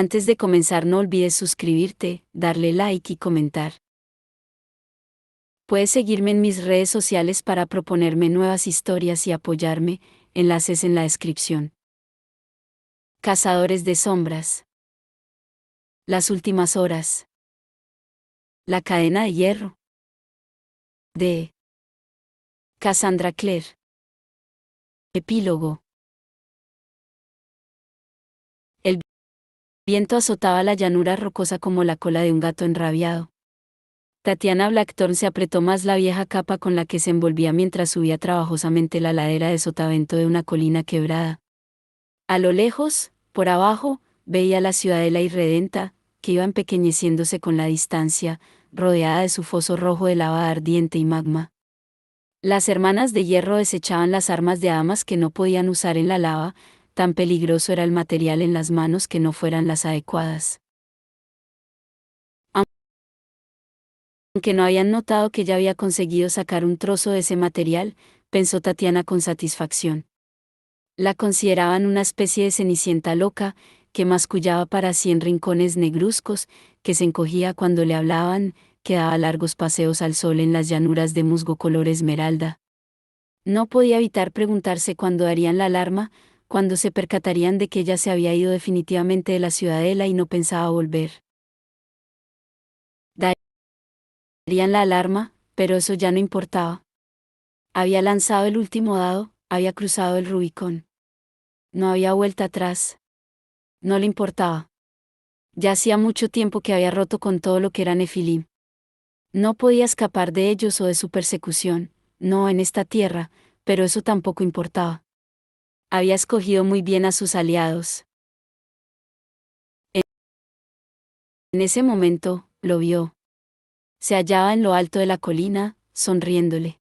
Antes de comenzar no olvides suscribirte, darle like y comentar. Puedes seguirme en mis redes sociales para proponerme nuevas historias y apoyarme, enlaces en la descripción. Cazadores de sombras. Las últimas horas. La cadena de hierro. De Cassandra Clare. Epílogo. El viento azotaba la llanura rocosa como la cola de un gato enrabiado. Tatiana Blackthorne se apretó más la vieja capa con la que se envolvía mientras subía trabajosamente la ladera de sotavento de una colina quebrada. A lo lejos, por abajo, veía la ciudadela irredenta, que iba empequeñeciéndose con la distancia, rodeada de su foso rojo de lava ardiente y magma. Las hermanas de hierro desechaban las armas de armas que no podían usar en la lava, tan peligroso era el material en las manos que no fueran las adecuadas. Aunque no habían notado que ya había conseguido sacar un trozo de ese material, pensó Tatiana con satisfacción. La consideraban una especie de cenicienta loca, que mascullaba para sí en rincones negruzcos, que se encogía cuando le hablaban, que daba largos paseos al sol en las llanuras de musgo color esmeralda. No podía evitar preguntarse cuándo darían la alarma, cuándo se percatarían de que ella se había ido definitivamente de la ciudadela y no pensaba volver. Darían la alarma, pero eso ya no importaba. Había lanzado el último dado, había cruzado el Rubicón. No había vuelta atrás. No le importaba. Ya hacía mucho tiempo que había roto con todo lo que era Nefilim. No podía escapar de ellos o de su persecución, no en esta tierra, pero eso tampoco importaba. Había escogido muy bien a sus aliados. En ese momento, lo vio. Se hallaba en lo alto de la colina, sonriéndole.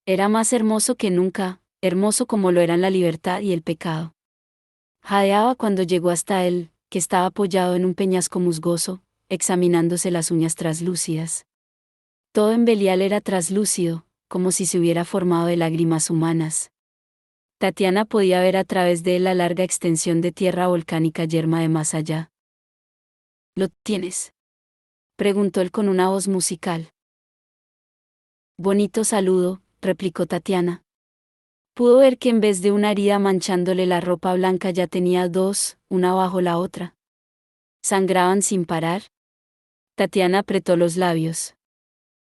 Era más hermoso que nunca, hermoso como lo eran la libertad y el pecado. Jadeaba cuando llegó hasta él, que estaba apoyado en un peñasco musgoso, examinándose las uñas traslúcidas. Todo en Belial era traslúcido, como si se hubiera formado de lágrimas humanas. Tatiana podía ver a través de él la larga extensión de tierra volcánica yerma de más allá. ¿Lo tienes?, preguntó él con una voz musical. Bonito saludo, replicó Tatiana. Pudo ver que en vez de una herida manchándole la ropa blanca ya tenía dos, una bajo la otra. ¿Sangraban sin parar? Tatiana apretó los labios.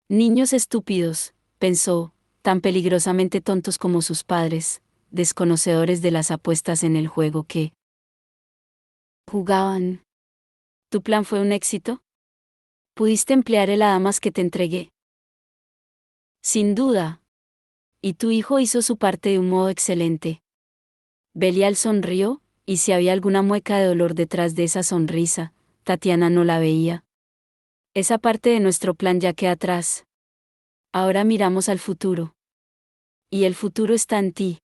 Niños estúpidos, pensó, tan peligrosamente tontos como sus padres, desconocedores de las apuestas en el juego que jugaban. ¿Tu plan fue un éxito? ¿Pudiste emplear el hadamas que te entregué? Sin duda. Y tu hijo hizo su parte de un modo excelente. Belial sonrió, y si había alguna mueca de dolor detrás de esa sonrisa, Tatiana no la veía. Esa parte de nuestro plan ya queda atrás. Ahora miramos al futuro. Y el futuro está en ti.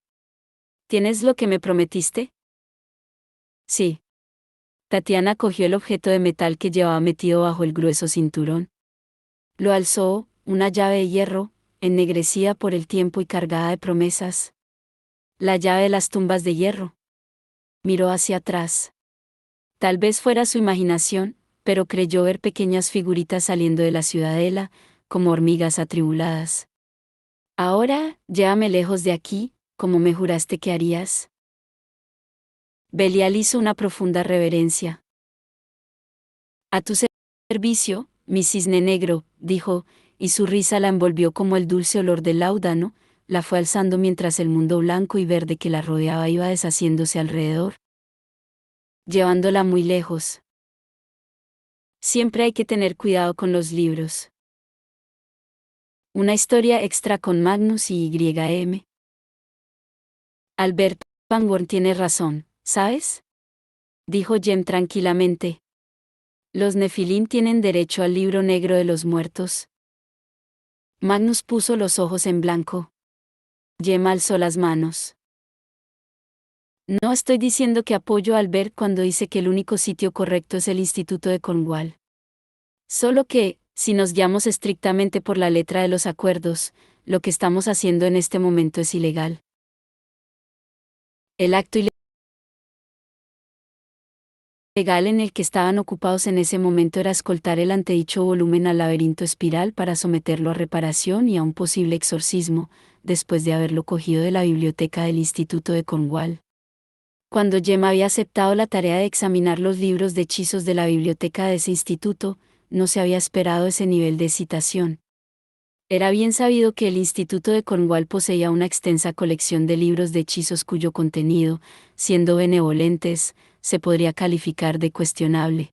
¿Tienes lo que me prometiste? Sí. Tatiana cogió el objeto de metal que llevaba metido bajo el grueso cinturón. Lo alzó, una llave de hierro, ennegrecida por el tiempo y cargada de promesas. La llave de las tumbas de hierro. Miró hacia atrás. Tal vez fuera su imaginación, pero creyó ver pequeñas figuritas saliendo de la ciudadela, como hormigas atribuladas. Ahora, llévame lejos de aquí, como me juraste que harías. Belial hizo una profunda reverencia. A tu servicio, mi cisne negro, dijo, y su risa la envolvió como el dulce olor del láudano, la fue alzando mientras el mundo blanco y verde que la rodeaba iba deshaciéndose alrededor, llevándola muy lejos. Siempre hay que tener cuidado con los libros. Una historia extra con Magnus y YM. Albert Pangborn tiene razón, ¿sabes?, dijo Jem tranquilamente. Los Nefilim tienen derecho al libro negro de los muertos. Magnus puso los ojos en blanco. Jem alzó las manos. No estoy diciendo que apoyo a Albert cuando dice que el único sitio correcto es el Instituto de Cornwall. Solo que, si nos guiamos estrictamente por la letra de los acuerdos, lo que estamos haciendo en este momento es ilegal. El acto legal en el que estaban ocupados en ese momento era escoltar el antedicho volumen al laberinto espiral para someterlo a reparación y a un posible exorcismo, después de haberlo cogido de la biblioteca del Instituto de Cornwall. Cuando Jem había aceptado la tarea de examinar los libros de hechizos de la biblioteca de ese instituto, no se había esperado ese nivel de excitación. Era bien sabido que el Instituto de Cornwall poseía una extensa colección de libros de hechizos cuyo contenido, siendo benevolentes, se podría calificar de cuestionable.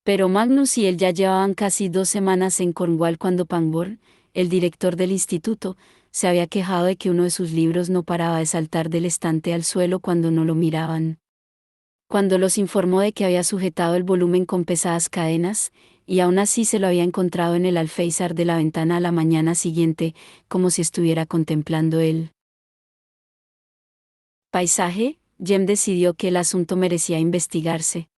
Pero Magnus y él ya llevaban casi 2 semanas en Cornwall cuando Pangborn, el director del instituto, se había quejado de que uno de sus libros no paraba de saltar del estante al suelo cuando no lo miraban. Cuando los informó de que había sujetado el volumen con pesadas cadenas, y aún así se lo había encontrado en el alféizar de la ventana a la mañana siguiente, como si estuviera contemplando el paisaje, Jem decidió que el asunto merecía investigarse.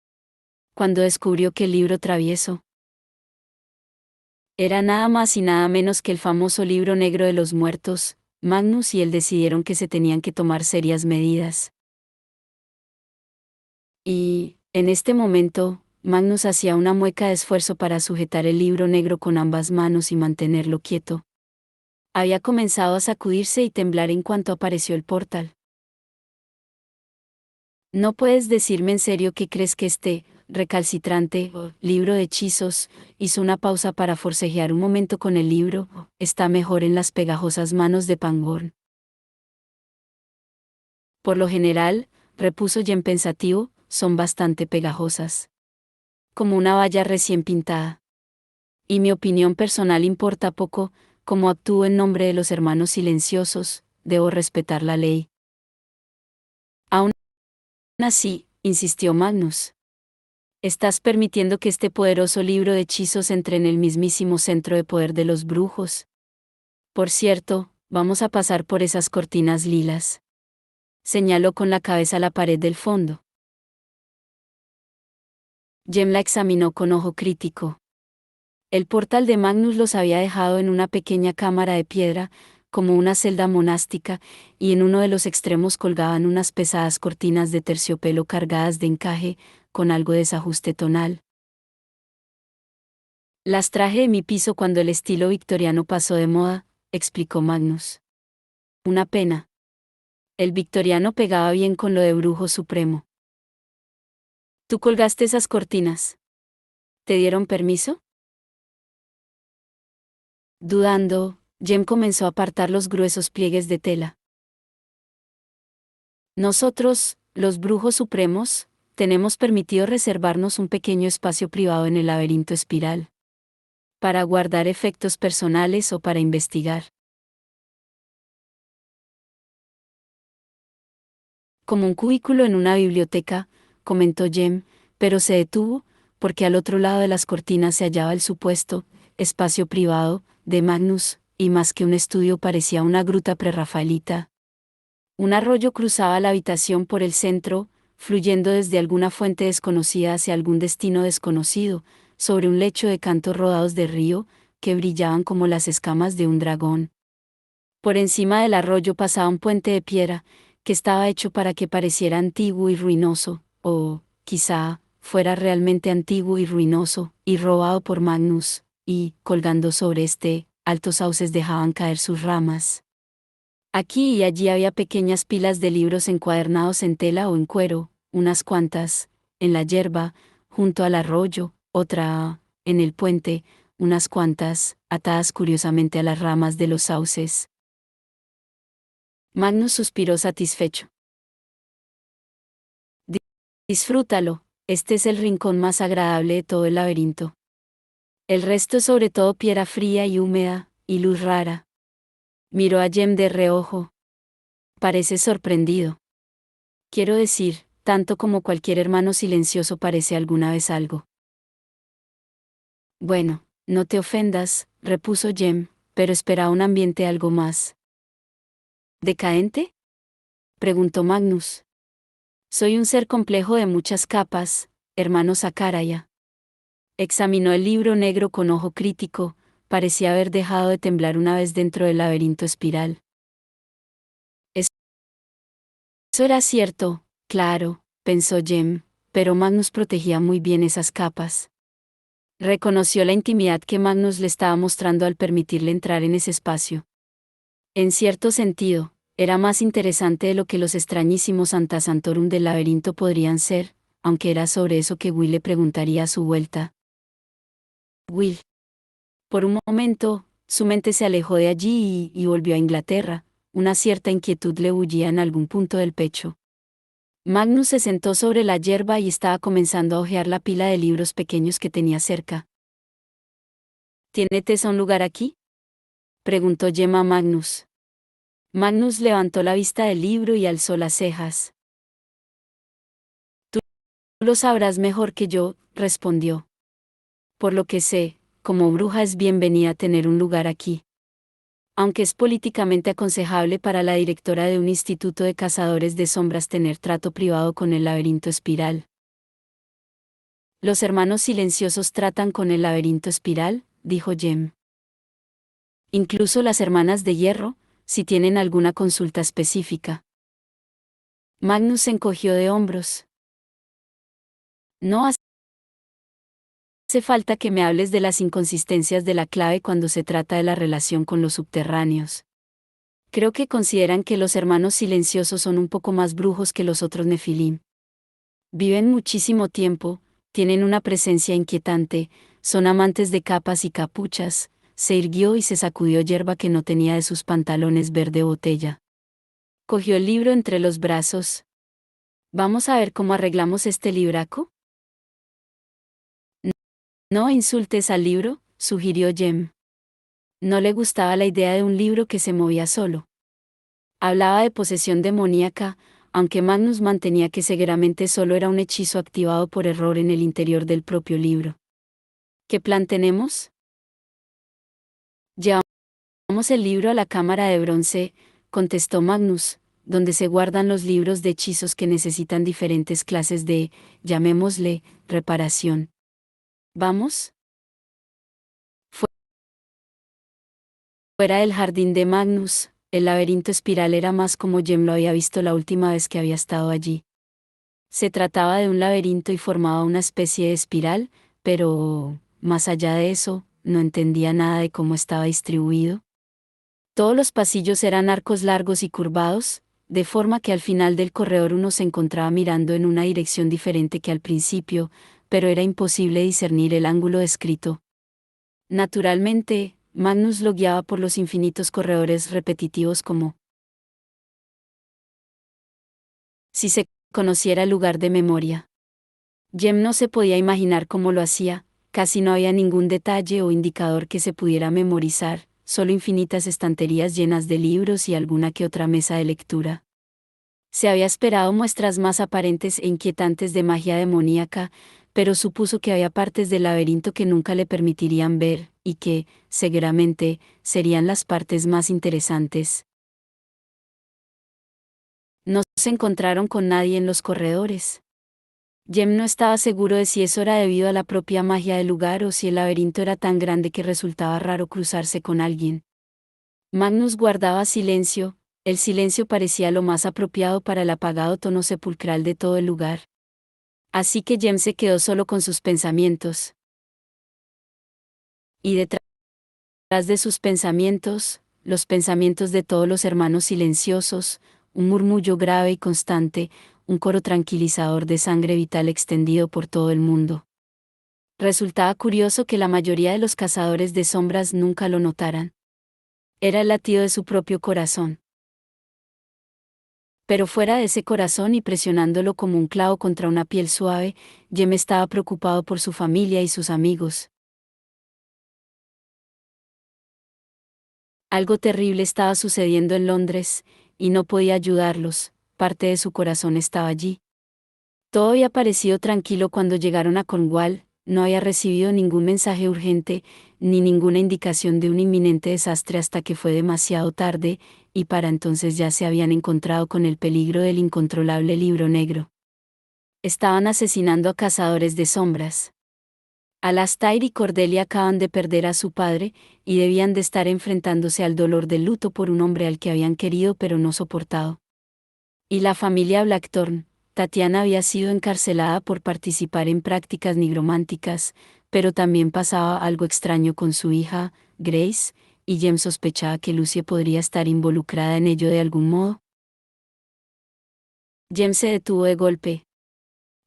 Cuando descubrió que el libro travieso era nada más y nada menos que el famoso libro negro de los muertos, Magnus y él decidieron que se tenían que tomar serias medidas. Y, en este momento, Magnus hacía una mueca de esfuerzo para sujetar el libro negro con ambas manos y mantenerlo quieto. Había comenzado a sacudirse y temblar en cuanto apareció el portal. ¿No puedes decirme en serio que crees que este recalcitrante libro de hechizos hizo una pausa para forcejear un momento con el libro? Está mejor en las pegajosas manos de Pangborn. Por lo general, repuso Jem pensativo, son bastante pegajosas. Como una valla recién pintada. Y mi opinión personal importa poco, como actúo en nombre de los hermanos silenciosos, debo respetar la ley. Aún así, insistió Magnus. Estás permitiendo que este poderoso libro de hechizos entre en el mismísimo centro de poder de los brujos. Por cierto, vamos a pasar por esas cortinas lilas. Señaló con la cabeza la pared del fondo. Jem la examinó con ojo crítico. El portal de Magnus los había dejado en una pequeña cámara de piedra, como una celda monástica, y en uno de los extremos colgaban unas pesadas cortinas de terciopelo cargadas de encaje, con algo de desajuste tonal. Las traje de mi piso cuando el estilo victoriano pasó de moda, explicó Magnus. Una pena. El victoriano pegaba bien con lo de brujo supremo. ¿Tú colgaste esas cortinas? ¿Te dieron permiso? Dudando, Jem comenzó a apartar los gruesos pliegues de tela. Nosotros, los brujos supremos, tenemos permitido reservarnos un pequeño espacio privado en el laberinto espiral. Para guardar efectos personales o para investigar. Como un cubículo en una biblioteca, comentó Jem, pero se detuvo, porque al otro lado de las cortinas se hallaba el supuesto espacio privado de Magnus, y más que un estudio parecía una gruta prerrafaelita. Un arroyo cruzaba la habitación por el centro, fluyendo desde alguna fuente desconocida hacia algún destino desconocido, sobre un lecho de cantos rodados de río, que brillaban como las escamas de un dragón. Por encima del arroyo pasaba un puente de piedra, que estaba hecho para que pareciera antiguo y ruinoso, o, quizá, fuera realmente antiguo y ruinoso, y robado por Magnus, y, colgando sobre altos sauces dejaban caer sus ramas. Aquí y allí había pequeñas pilas de libros encuadernados en tela o en cuero, unas cuantas, en la yerba, junto al arroyo, otra, en el puente, unas cuantas, atadas curiosamente a las ramas de los sauces. Magnus suspiró satisfecho. Disfrútalo, este es el rincón más agradable de todo el laberinto. El resto es sobre todo piedra fría y húmeda, y luz rara. Miró a Jem de reojo. Parece sorprendido. Quiero decir, tanto como cualquier hermano silencioso parece alguna vez algo. Bueno, no te ofendas, repuso Jem, pero esperaba un ambiente algo más. ¿Decaente? Preguntó Magnus. Soy un ser complejo de muchas capas, hermano Sakaraya. Examinó el libro negro con ojo crítico, parecía haber dejado de temblar una vez dentro del laberinto espiral. Eso era cierto, claro, pensó Jem, pero Magnus protegía muy bien esas capas. Reconoció la intimidad que Magnus le estaba mostrando al permitirle entrar en ese espacio. En cierto sentido, era más interesante de lo que los extrañísimos Antasantorum del laberinto podrían ser, aunque era sobre eso que Will le preguntaría a su vuelta. Will. Por un momento, su mente se alejó de allí y volvió a Inglaterra. Una cierta inquietud le bullía en algún punto del pecho. Magnus se sentó sobre la yerba y estaba comenzando a hojear la pila de libros pequeños que tenía cerca. ¿Tiene Tessa un lugar aquí?, preguntó Gemma a Magnus. Magnus levantó la vista del libro y alzó las cejas. Tú lo sabrás mejor que yo, respondió. Por lo que sé, como bruja es bienvenida a tener un lugar aquí. Aunque es políticamente aconsejable para la directora de un instituto de cazadores de sombras tener trato privado con el laberinto espiral. Los hermanos silenciosos tratan con el laberinto espiral, dijo Jem. Incluso las hermanas de hierro, si tienen alguna consulta específica. Magnus se encogió de hombros. No hace falta que me hables de las inconsistencias de la clave cuando se trata de la relación con los subterráneos. Creo que consideran que los hermanos silenciosos son un poco más brujos que los otros Nefilim. Viven muchísimo tiempo, tienen una presencia inquietante, son amantes de capas y capuchas. Se irguió y se sacudió yerba que no tenía de sus pantalones verde botella. Cogió el libro entre los brazos. ¿Vamos a ver cómo arreglamos este libraco? No insultes al libro, sugirió Jem. No le gustaba la idea de un libro que se movía solo. Hablaba de posesión demoníaca, aunque Magnus mantenía que cegueramente solo era un hechizo activado por error en el interior del propio libro. ¿Qué plan tenemos? Llevamos el libro a la cámara de bronce, contestó Magnus, donde se guardan los libros de hechizos que necesitan diferentes clases de, llamémosle, reparación. ¿Vamos? Fuera del jardín de Magnus, el laberinto espiral era más como Jem lo había visto la última vez que había estado allí. Se trataba de un laberinto y formaba una especie de espiral, pero, más allá de eso, no entendía nada de cómo estaba distribuido. Todos los pasillos eran arcos largos y curvados, de forma que al final del corredor uno se encontraba mirando en una dirección diferente que al principio, pero era imposible discernir el ángulo descrito. Naturalmente, Magnus lo guiaba por los infinitos corredores repetitivos como si se conociera el lugar de memoria. Jem no se podía imaginar cómo lo hacía, casi no había ningún detalle o indicador que se pudiera memorizar, solo infinitas estanterías llenas de libros y alguna que otra mesa de lectura. Se había esperado muestras más aparentes e inquietantes de magia demoníaca, pero supuso que había partes del laberinto que nunca le permitirían ver, y que, seguramente, serían las partes más interesantes. No se encontraron con nadie en los corredores. Jem no estaba seguro de si eso era debido a la propia magia del lugar o si el laberinto era tan grande que resultaba raro cruzarse con alguien. Magnus guardaba silencio, el silencio parecía lo más apropiado para el apagado tono sepulcral de todo el lugar. Así que Jem se quedó solo con sus pensamientos. Y detrás de sus pensamientos, los pensamientos de todos los hermanos silenciosos, un murmullo grave y constante, un coro tranquilizador de sangre vital extendido por todo el mundo. Resultaba curioso que la mayoría de los cazadores de sombras nunca lo notaran. Era el latido de su propio corazón. Pero fuera de ese corazón y presionándolo como un clavo contra una piel suave, Jem estaba preocupado por su familia y sus amigos. Algo terrible estaba sucediendo en Londres, y no podía ayudarlos, parte de su corazón estaba allí. Todo había parecido tranquilo cuando llegaron a Cornwall, no había recibido ningún mensaje urgente, ni ninguna indicación de un inminente desastre hasta que fue demasiado tarde, y para entonces ya se habían encontrado con el peligro del incontrolable libro negro. Estaban asesinando a cazadores de sombras. Alastair y Cordelia acaban de perder a su padre, y debían de estar enfrentándose al dolor del luto por un hombre al que habían querido pero no soportado. Y la familia Blackthorn, Tatiana había sido encarcelada por participar en prácticas nigrománticas, pero también pasaba algo extraño con su hija, Grace, y Jem sospechaba que Lucie podría estar involucrada en ello de algún modo. Jem se detuvo de golpe.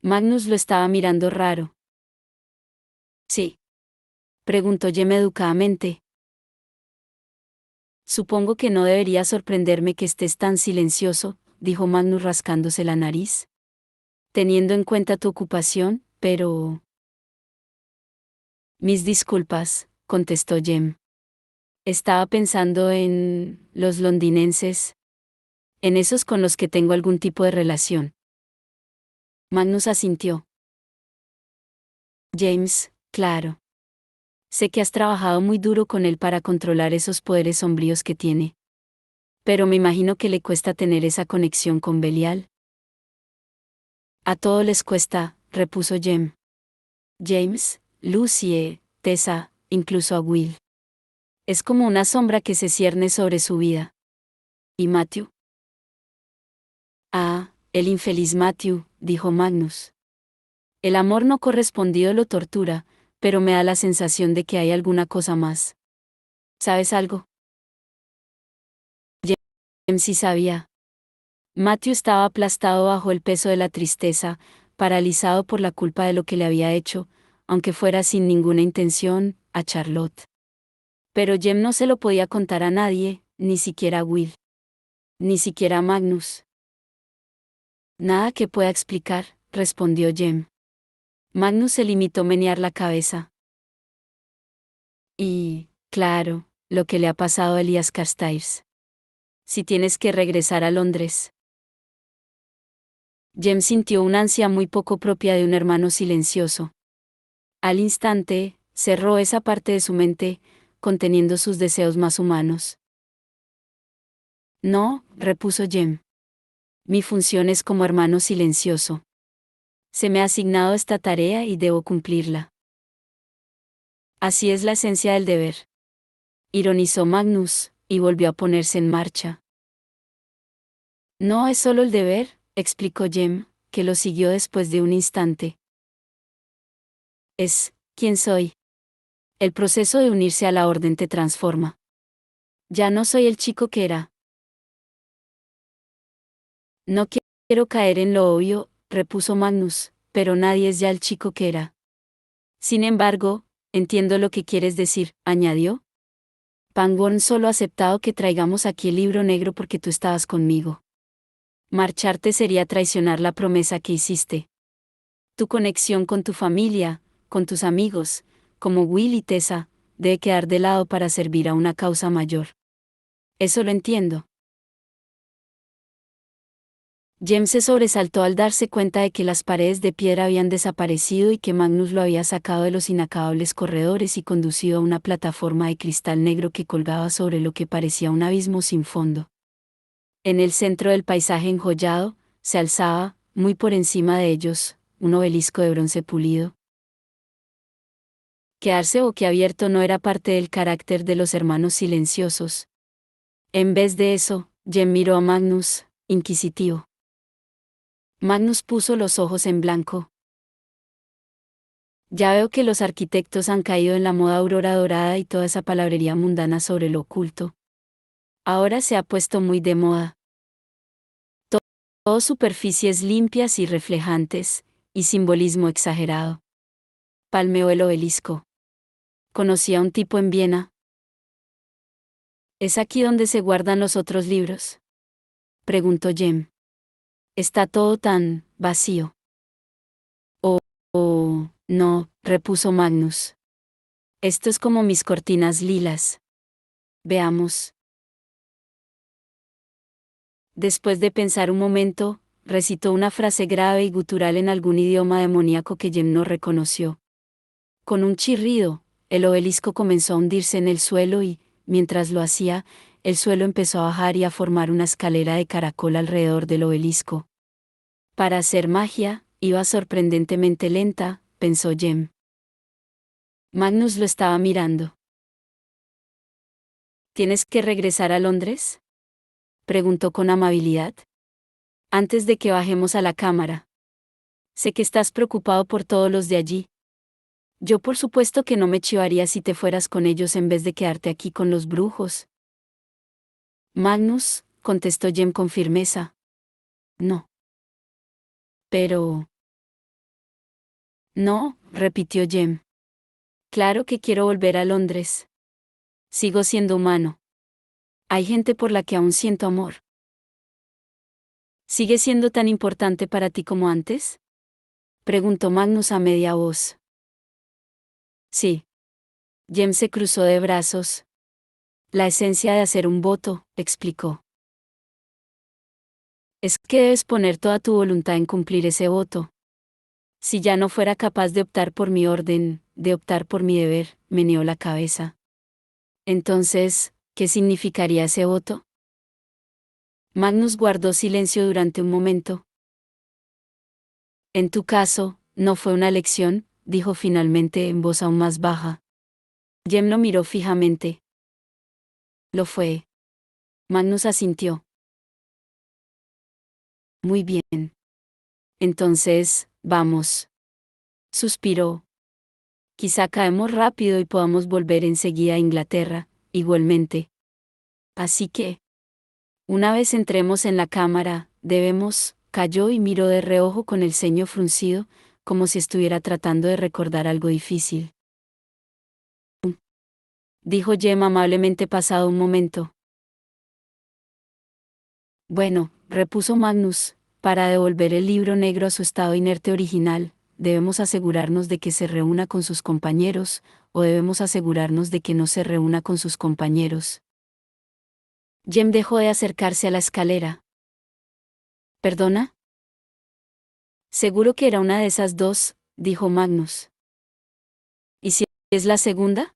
Magnus lo estaba mirando raro. ¿Sí?, preguntó Jem educadamente. Supongo que no debería sorprenderme que estés tan silencioso, dijo Magnus rascándose la nariz. Teniendo en cuenta tu ocupación, pero... Mis disculpas, contestó Jem. Estaba pensando en los londinenses, en esos con los que tengo algún tipo de relación. Magnus asintió. James, claro. Sé que has trabajado muy duro con él para controlar esos poderes sombríos que tiene. Pero me imagino que le cuesta tener esa conexión con Belial. A todos les cuesta, repuso Jem. James, Lucie, Tessa, incluso a Will. Es como una sombra que se cierne sobre su vida. ¿Y Matthew? Ah, el infeliz Matthew, dijo Magnus. El amor no correspondido lo tortura, pero me da la sensación de que hay alguna cosa más. ¿Sabes algo? James sí sabía. Matthew estaba aplastado bajo el peso de la tristeza, paralizado por la culpa de lo que le había hecho, aunque fuera sin ninguna intención, a Charlotte. Pero Jem no se lo podía contar a nadie, ni siquiera a Will. Ni siquiera a Magnus. Nada que pueda explicar, respondió Jem. Magnus se limitó a menear la cabeza. Y, claro, lo que le ha pasado a Elias Carstairs. Si tienes que regresar a Londres. Jem sintió una ansia muy poco propia de un hermano silencioso. Al instante, cerró esa parte de su mente, conteniendo sus deseos más humanos. No, repuso Jem. Mi función es como hermano silencioso. Se me ha asignado esta tarea y debo cumplirla. Así es la esencia del deber. Ironizó Magnus, y volvió a ponerse en marcha. No es solo el deber, explicó Jem, que lo siguió después de un instante. Es, ¿quién soy? El proceso de unirse a la orden te transforma. Ya no soy el chico que era. No quiero caer en lo obvio, repuso Magnus, pero nadie es ya el chico que era. Sin embargo, entiendo lo que quieres decir, añadió. Pangborn solo ha aceptado que traigamos aquí el libro negro porque tú estabas conmigo. Marcharte sería traicionar la promesa que hiciste. Tu conexión con tu familia, con tus amigos, como Will y Tessa, debe quedar de lado para servir a una causa mayor. Eso lo entiendo. Jem se sobresaltó al darse cuenta de que las paredes de piedra habían desaparecido y que Magnus lo había sacado de los inacabables corredores y conducido a una plataforma de cristal negro que colgaba sobre lo que parecía un abismo sin fondo. En el centro del paisaje enjollado, se alzaba, muy por encima de ellos, un obelisco de bronce pulido. Quedarse boquiabierto no era parte del carácter de los hermanos silenciosos. En vez de eso, Jem miró a Magnus, inquisitivo. Magnus puso los ojos en blanco. Ya veo que los arquitectos han caído en la moda aurora dorada y toda esa palabrería mundana sobre lo oculto. Ahora se ha puesto muy de moda. Todo superficies limpias y reflejantes, y simbolismo exagerado. Palmeó el obelisco. Conocí a un tipo en Viena. ¿Es aquí donde se guardan los otros libros?, preguntó Jem. Está todo tan vacío. Oh, no, repuso Magnus. Esto es como mis cortinas lilas. Veamos. Después de pensar un momento, recitó una frase grave y gutural en algún idioma demoníaco que Jem no reconoció. Con un chirrido, el obelisco comenzó a hundirse en el suelo y, mientras lo hacía, el suelo empezó a bajar y a formar una escalera de caracol alrededor del obelisco. Para hacer magia, iba sorprendentemente lenta, pensó Jem. Magnus lo estaba mirando. ¿Tienes que regresar a Londres?, preguntó con amabilidad. Antes de que bajemos a la cámara. Sé que estás preocupado por todos los de allí. Yo por supuesto que no me chivaría si te fueras con ellos en vez de quedarte aquí con los brujos. Magnus, contestó Jem con firmeza. No. Pero... No, repitió Jem. Claro que quiero volver a Londres. Sigo siendo humano. Hay gente por la que aún siento amor. ¿Sigue siendo tan importante para ti como antes? Preguntó Magnus a media voz. Sí. Jem se cruzó de brazos. La esencia de hacer un voto, explicó. Es que debes poner toda tu voluntad en cumplir ese voto. Si ya no fuera capaz de optar por mi orden, de optar por mi deber, meneó la cabeza. Entonces, ¿qué significaría ese voto? Magnus guardó silencio durante un momento. En tu caso, no fue una elección, dijo finalmente en voz aún más baja. Jem lo miró fijamente. Lo fue. Magnus asintió. Muy bien. Entonces, vamos. Suspiró. Quizá caemos rápido y podamos volver enseguida a Inglaterra, igualmente. Así que, una vez entremos en la cámara, debemos... Calló y miró de reojo con el ceño fruncido, como si estuviera tratando de recordar algo difícil. Dijo Jem amablemente pasado un momento. Bueno, repuso Magnus, para devolver el libro negro a su estado inerte original, debemos asegurarnos de que se reúna con sus compañeros, o debemos asegurarnos de que no se reúna con sus compañeros. Jem dejó de acercarse a la escalera. ¿Perdona? Seguro que era una de esas dos, dijo Magnus. ¿Y si es la segunda?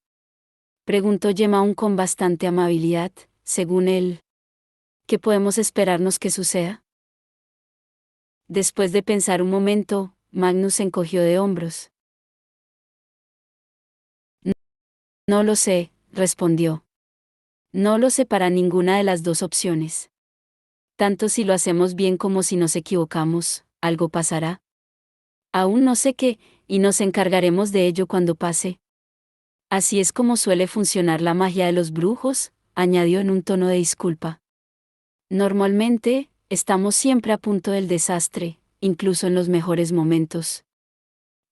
Preguntó Jem aún con bastante amabilidad, según él. ¿Qué podemos esperarnos que suceda? Después de pensar un momento, Magnus se encogió de hombros. No lo sé, respondió. No lo sé para ninguna de las dos opciones. Tanto si lo hacemos bien como si nos equivocamos, algo pasará. Aún no sé qué, y nos encargaremos de ello cuando pase. Así es como suele funcionar la magia de los brujos, añadió en un tono de disculpa. Normalmente, estamos siempre a punto del desastre, incluso en los mejores momentos.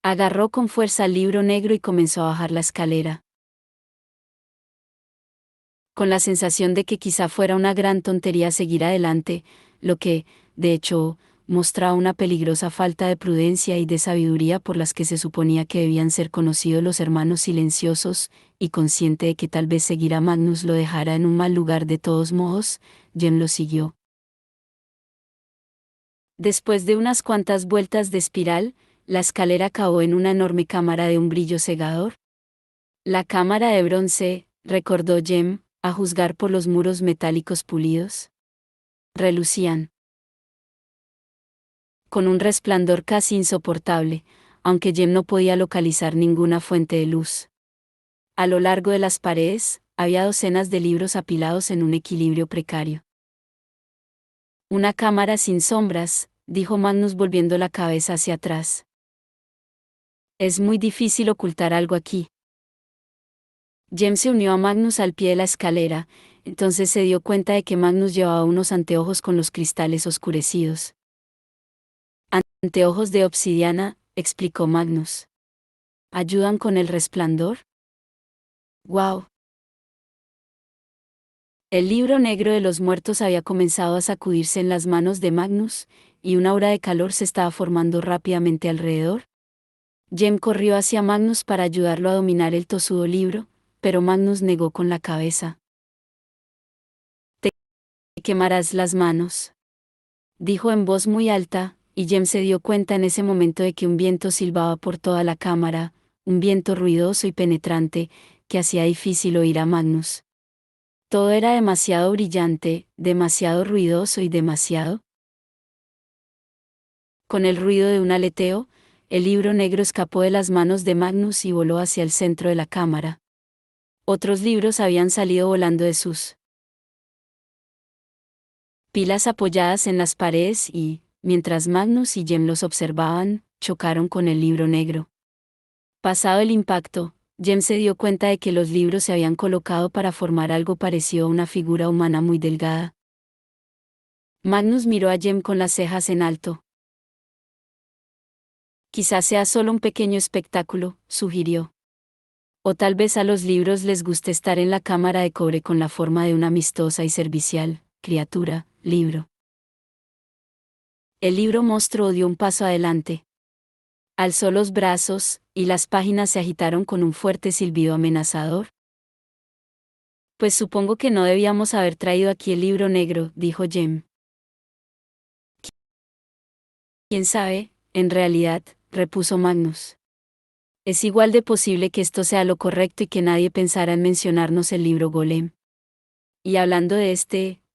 Agarró con fuerza el libro negro y comenzó a bajar la escalera. Con la sensación de que quizá fuera una gran tontería seguir adelante, lo que, de hecho, mostraba una peligrosa falta de prudencia y de sabiduría por las que se suponía que debían ser conocidos los hermanos silenciosos, y consciente de que tal vez seguir a Magnus lo dejara en un mal lugar de todos modos, Jem lo siguió. Después de unas cuantas vueltas de espiral, la escalera acabó en una enorme cámara de un brillo cegador. La cámara de bronce, recordó Jem, a juzgar por los muros metálicos pulidos. Relucían. Con un resplandor casi insoportable, aunque Jem no podía localizar ninguna fuente de luz. A lo largo de las paredes, había docenas de libros apilados en un equilibrio precario. Una cámara sin sombras, dijo Magnus volviendo la cabeza hacia atrás. Es muy difícil ocultar algo aquí. Jem se unió a Magnus al pie de la escalera, entonces se dio cuenta de que Magnus llevaba unos anteojos con los cristales oscurecidos. Anteojos de obsidiana, explicó Magnus. ¿Ayudan con el resplandor? ¡Wow! El libro negro de los muertos había comenzado a sacudirse en las manos de Magnus, y una aura de calor se estaba formando rápidamente alrededor. Jem corrió hacia Magnus para ayudarlo a dominar el tosudo libro, pero Magnus negó con la cabeza. Te quemarás las manos, dijo en voz muy alta, y Jem se dio cuenta en ese momento de que un viento silbaba por toda la cámara, un viento ruidoso y penetrante, que hacía difícil oír a Magnus. Todo era demasiado brillante, demasiado ruidoso y demasiado. Con el ruido de un aleteo, el libro negro escapó de las manos de Magnus y voló hacia el centro de la cámara. Otros libros habían salido volando de sus pilas apoyadas en las paredes y, mientras Magnus y Jem los observaban, chocaron con el libro negro. Pasado el impacto, Jem se dio cuenta de que los libros se habían colocado para formar algo parecido a una figura humana muy delgada. Magnus miró a Jem con las cejas en alto. Quizás sea solo un pequeño espectáculo, sugirió. O tal vez a los libros les guste estar en la cámara de cobre con la forma de una amistosa y servicial criatura, libro. El libro monstruo dio un paso adelante. Alzó los brazos, y las páginas se agitaron con un fuerte silbido amenazador. Pues supongo que no debíamos haber traído aquí el libro negro, dijo Jem. ¿Quién sabe, en realidad?, repuso Magnus. Es igual de posible que esto sea lo correcto y que nadie pensara en mencionarnos el libro Golem. Y hablando de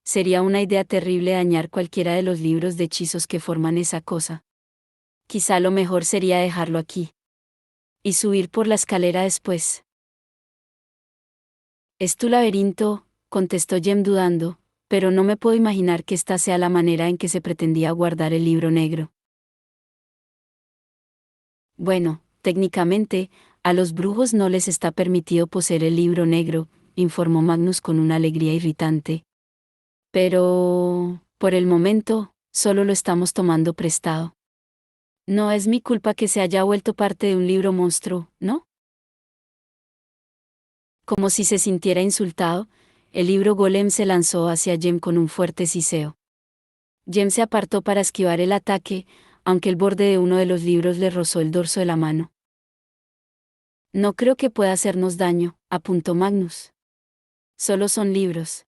sería una idea terrible dañar cualquiera de los libros de hechizos que forman esa cosa. Quizá lo mejor sería dejarlo aquí. Y subir por la escalera después. Es tu laberinto, contestó Jem dudando, pero no me puedo imaginar que esta sea la manera en que se pretendía guardar el libro negro. Bueno, técnicamente, a los brujos no les está permitido poseer el libro negro, informó Magnus con una alegría irritante. Pero, por el momento, solo lo estamos tomando prestado. No es mi culpa que se haya vuelto parte de un libro monstruo, ¿no? Como si se sintiera insultado, el libro Golem se lanzó hacia Jem con un fuerte siseo. Jem se apartó para esquivar el ataque, aunque el borde de uno de los libros le rozó el dorso de la mano. No creo que pueda hacernos daño, apuntó Magnus. Solo son libros.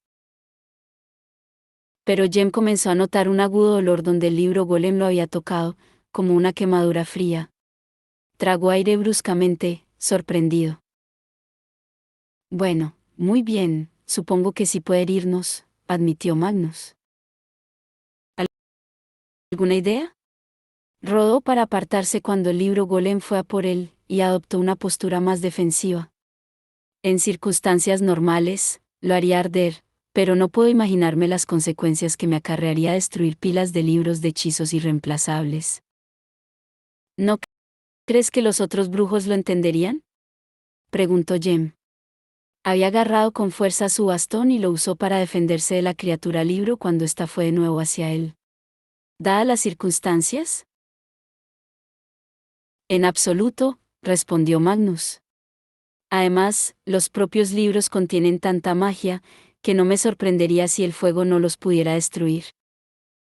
Pero Jem comenzó a notar un agudo dolor donde el libro Golem lo había tocado, como una quemadura fría. Tragó aire bruscamente, sorprendido. Bueno, muy bien, supongo que sí puede irnos, admitió Magnus. ¿Alguna idea? Rodó para apartarse cuando el libro Golem fue a por él, y adoptó una postura más defensiva. En circunstancias normales, lo haría arder, pero no puedo imaginarme las consecuencias que me acarrearía destruir pilas de libros de hechizos irreemplazables. ¿No crees que los otros brujos lo entenderían?, preguntó Jem. Había agarrado con fuerza su bastón y lo usó para defenderse de la criatura libro cuando ésta fue de nuevo hacia él. ¿Dadas las circunstancias? En absoluto, respondió Magnus. Además, los propios libros contienen tanta magia, que no me sorprendería si el fuego no los pudiera destruir.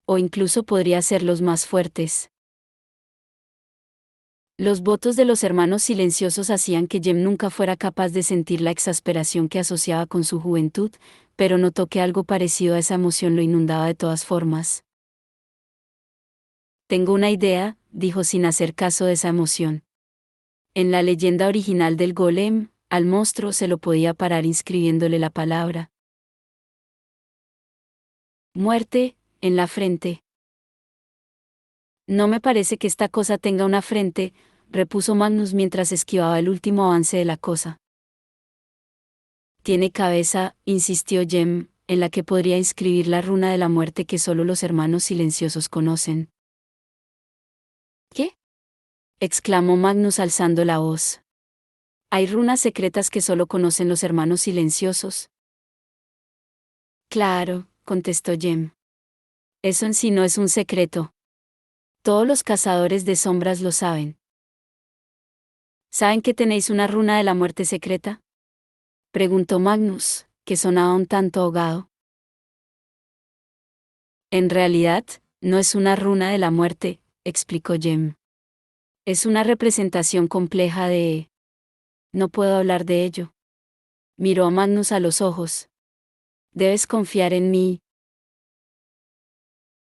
O incluso podría hacerlos más fuertes. Los votos de los hermanos silenciosos hacían que Jem nunca fuera capaz de sentir la exasperación que asociaba con su juventud, pero notó que algo parecido a esa emoción lo inundaba de todas formas. Tengo una idea, dijo sin hacer caso de esa emoción. En la leyenda original del Golem, al monstruo se lo podía parar inscribiéndole la palabra muerte en la frente. No me parece que esta cosa tenga una frente, repuso Magnus mientras esquivaba el último avance de la cosa. Tiene cabeza, insistió Jem, en la que podría inscribir la runa de la muerte que solo los hermanos silenciosos conocen. ¿Qué?, exclamó Magnus alzando la voz. ¿Hay runas secretas que solo conocen los hermanos silenciosos? Claro, contestó Jem. Eso en sí no es un secreto. Todos los cazadores de sombras lo saben. ¿Saben que tenéis una runa de la muerte secreta?, preguntó Magnus, que sonaba un tanto ahogado. En realidad, no es una runa de la muerte, explicó Jem. Es una representación compleja de... No puedo hablar de ello. Miró a Magnus a los ojos. Debes confiar en mí.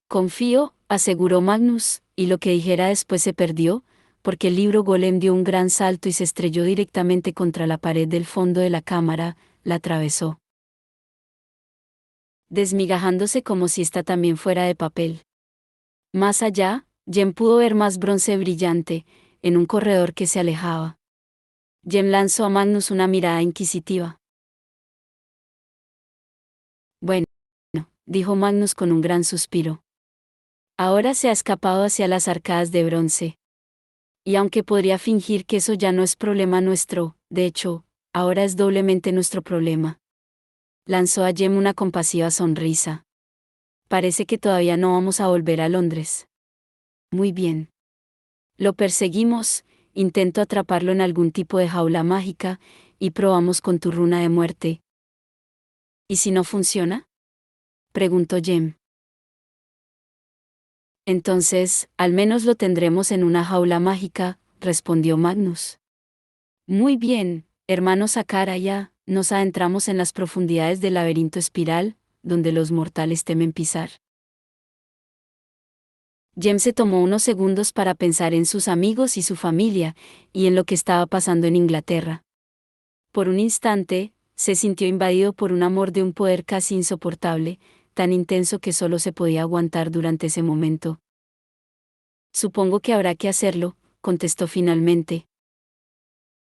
Confío, aseguró Magnus, y lo que dijera después se perdió, porque el libro Golem dio un gran salto y se estrelló directamente contra la pared del fondo de la cámara, la atravesó, desmigajándose como si ésta también fuera de papel. Más allá, Jem pudo ver más bronce brillante, en un corredor que se alejaba. Jem lanzó a Magnus una mirada inquisitiva. Bueno, dijo Magnus con un gran suspiro. Ahora se ha escapado hacia las arcadas de bronce. Y aunque podría fingir que eso ya no es problema nuestro, de hecho, ahora es doblemente nuestro problema. Lanzó a Jem una compasiva sonrisa. Parece que todavía no vamos a volver a Londres. Muy bien. Lo perseguimos, intento atraparlo en algún tipo de jaula mágica, y probamos con tu runa de muerte. ¿Y si no funciona? Preguntó Jem. Entonces, al menos lo tendremos en una jaula mágica, respondió Magnus. Muy bien, hermano Sakara, ya nos adentramos en las profundidades del laberinto espiral, donde los mortales temen pisar. Jem se tomó unos segundos para pensar en sus amigos y su familia, y en lo que estaba pasando en Inglaterra. Por un instante, se sintió invadido por un amor de un poder casi insoportable, tan intenso que solo se podía aguantar durante ese momento. Supongo que habrá que hacerlo, contestó finalmente,